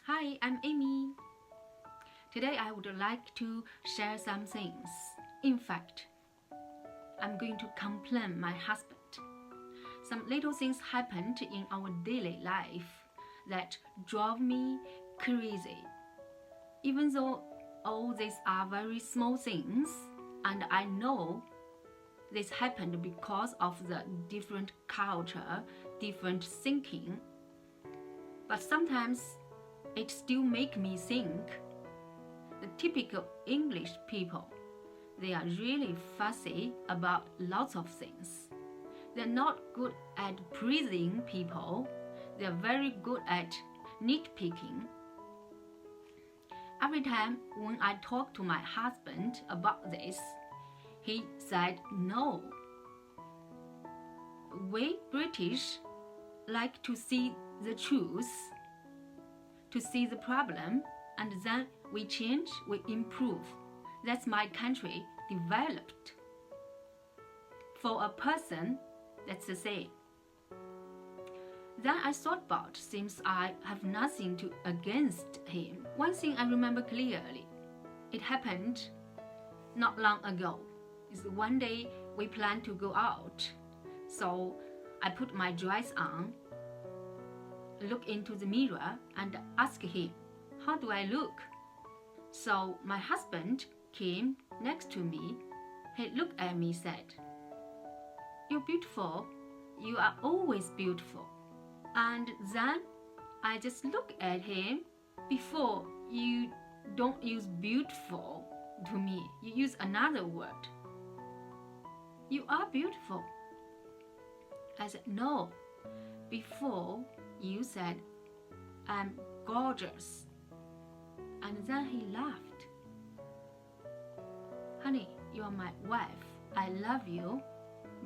Hi, I'm Amy. Today I would like to share some things. In fact, I'm going to complain my husband. Some little things happened in our daily life that drove me crazy. Even though all these are very small things, and I know this happened because of the different culture, different thinking, but sometimes it still makes me think the typical English people, they are really fussy about lots of things. They're not good at pleasing people. They're very good at nitpicking. Every time when I talk to my husband about this, he said no. We British like to see the truth, to see the problem, and then we change, we improve. That's my country developed. For a person, that's the same. Then I thought about, since I have nothing to against him, one thing I remember clearly. It happened not long ago. It's one day we planned to go out. So I put my dress on, look into the mirror and ask him, how do I look? So my husband came next to me. He looked at me and said, "You're beautiful. You are always beautiful." And then I just look at him. Before, you don't use beautiful to me. You use another word. You are beautiful. I said, no. Before, you said, I'm gorgeous. And then he laughed. Honey, you are my wife. I love you,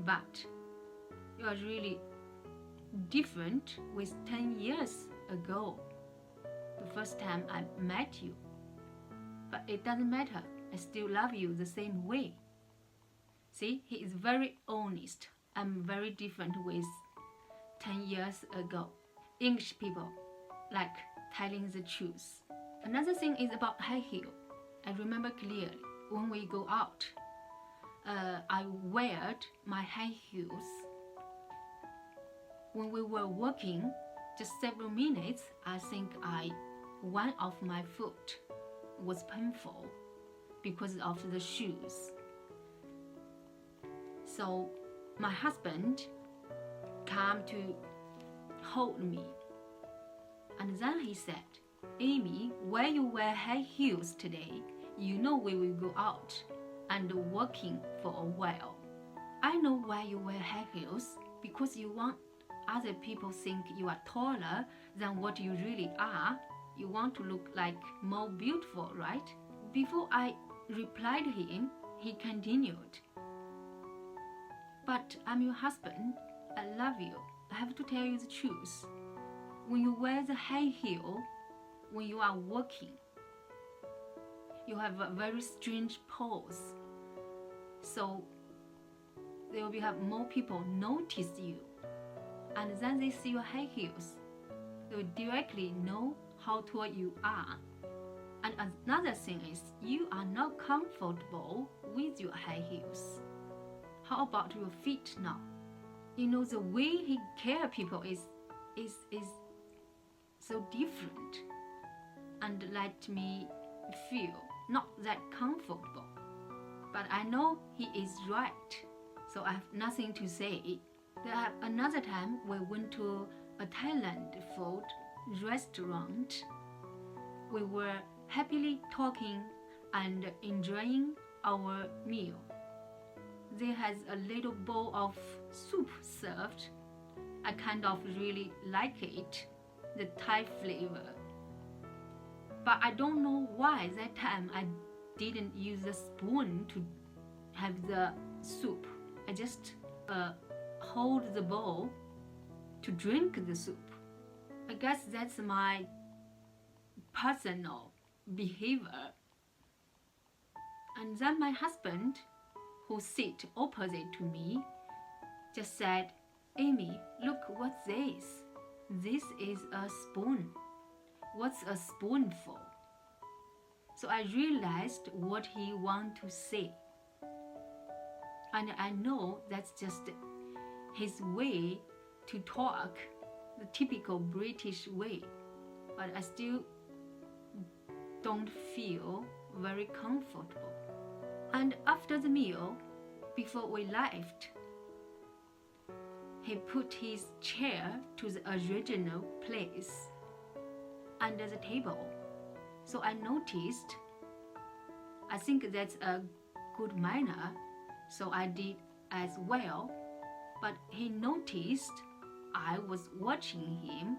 but you are really different with 10 years ago, the first time I met you. But it doesn't matter. I still love you the same way. See, he is very honest. I'm very different with 10 years ago. English people like telling the truth. Another thing is about high heel. I remember clearly when we go out, I wear my high heels. When we were walking, just several minutes, I think one of my foot was painful because of the shoes. So my husband came to hold me, and then he said, Amy, why you wear high heels today? You know we will go out and walking for a while. I know why you wear high heels, because you want other people think you are taller than what you really are. You want to look like more beautiful, right? Before I replied to him, he continued, but I'm your husband. I love you. I have to tell you the truth. When you wear the high heel, when you are walking, you have a very strange pose. So there will have more people notice you. And then they see your high heels. They will directly know how tall you are. And another thing is, you are not comfortable with your high heels. How about your feet now? You know, the way he care people is so different and let me feel not that comfortable. But I know he is right, so I have nothing to say. There another time we went to a Thailand food restaurant. We were happily talking and enjoying our meal. There has a little bowl of soup served. I kind of really like it, the Thai flavor. But I don't know why that time I didn't use a spoon to have the soup. I just hold the bowl to drink the soup. I guess that's my personal behavior. And then my husband, who sit opposite to me, just said, Amy, look what's this? This is a spoon. what's a spoonful? So I realized what he wanted to say. And I know that's just his way to talk, the typical British way. But I still don't feel very comfortable. And after the meal, before we left, he put his chair to the original place under the table. So I noticed, I think that's a good manner, so I did as well. But he noticed I was watching him.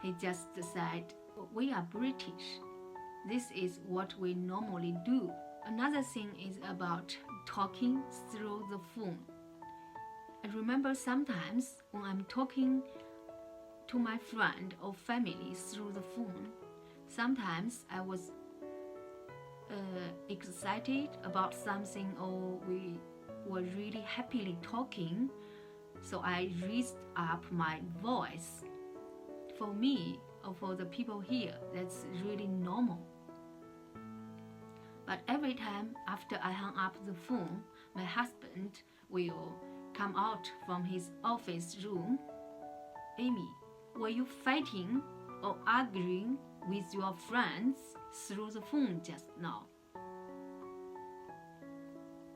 He just said, "We are British. This is what we normally do." Another thing is about talking through the phone. I remember sometimes when I'm talking to my friend or family through the phone, sometimes I was excited about something, or we were really happily talking, so I raised up my voice. For me, or for the people here, that's really normal. But every time after I hung up the phone, my husband will come out from his office room. "Amy, were you fighting or arguing with your friends through the phone just now?"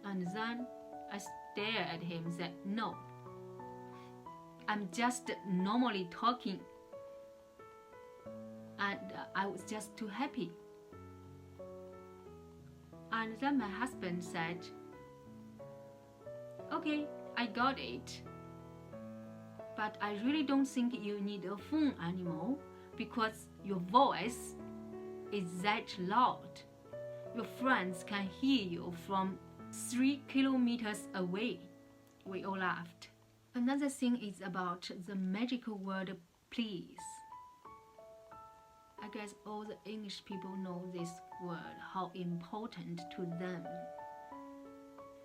And then I stared at him and said, "No, I'm just normally talking, and I was just too happy." And then my husband said, "Okay, I got it. But I really don't think you need a phone anymore because your voice is that loud. Your friends can hear you from 3 kilometers away." We all laughed. Another thing is about the magical word "please." I guess all the English people know this word, how important to them.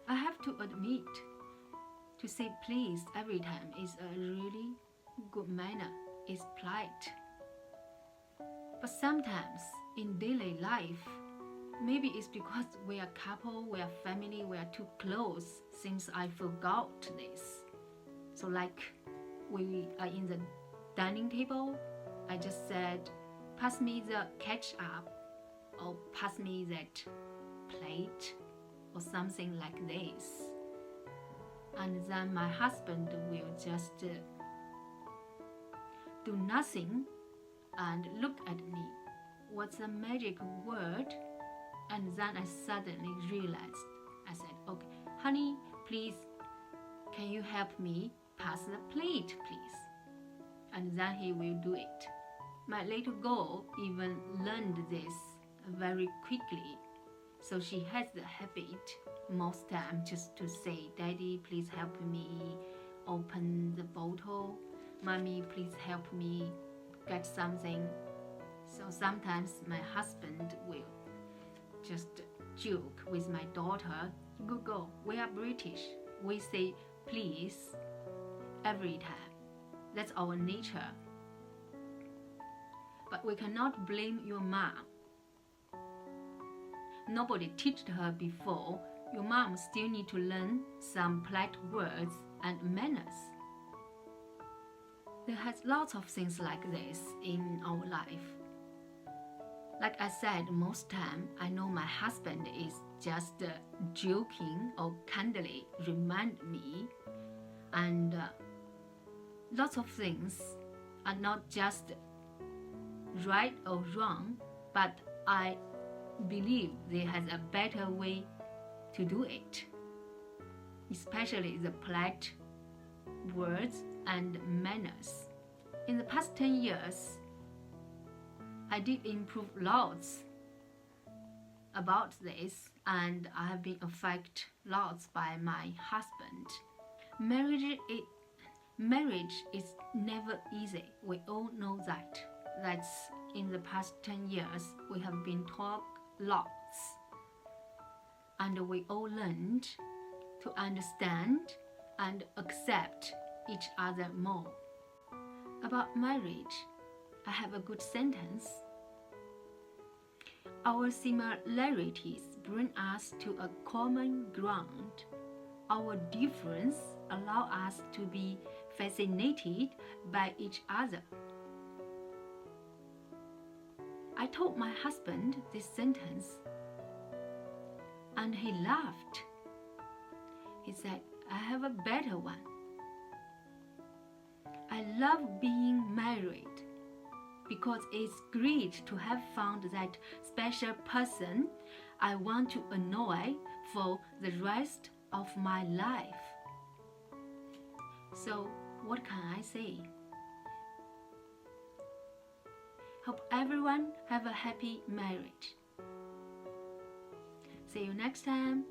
I have to admit, to say please every time is a really good manner, it's polite. But sometimes in daily life, maybe it's because we are couple, we are family, we are too close, since I forgot this. So like we are in the dining table, I just said, "Pass me the ketchup," or "pass me that plate," or something like this. And then my husband will just do nothing and look at me. What's the magic word? And then I suddenly realized. I said, "Okay, honey, please, can you help me pass the plate, please?" And then he will do it. My little girl even learned this very quickly. So she has the habit most time just to say, "Daddy, please help me open the bottle. Mommy, please help me get something." So sometimes my husband will just joke with my daughter, "Good girl, we are British. We say please every time. That's our nature." But we cannot blame your mom. Nobody taught her before. Your mom still need to learn some polite words and manners. There has lots of things like this in our life. Like I said, most time I know my husband is just joking or kindly remind me, and lots of things are not just right or wrong, but I believe there has a better way to do it, especially the polite words and manners. In the past 10 years, I did improve lots about this, and I have been affected lots by my husband. Marriage is never easy. We all know that. That's in the past 10 years, we have been taught lots. And we all learned to understand and accept each other more. About marriage, I have a good sentence. Our similarities bring us to a common ground. Our difference allow us to be fascinated by each other. I told my husband this sentence, and he laughed. He said, I have a better one. I love being married because it's great to have found that special person I want to annoy for the rest of my life. So, what can I say? Hope everyone have a happy marriage. See you next time.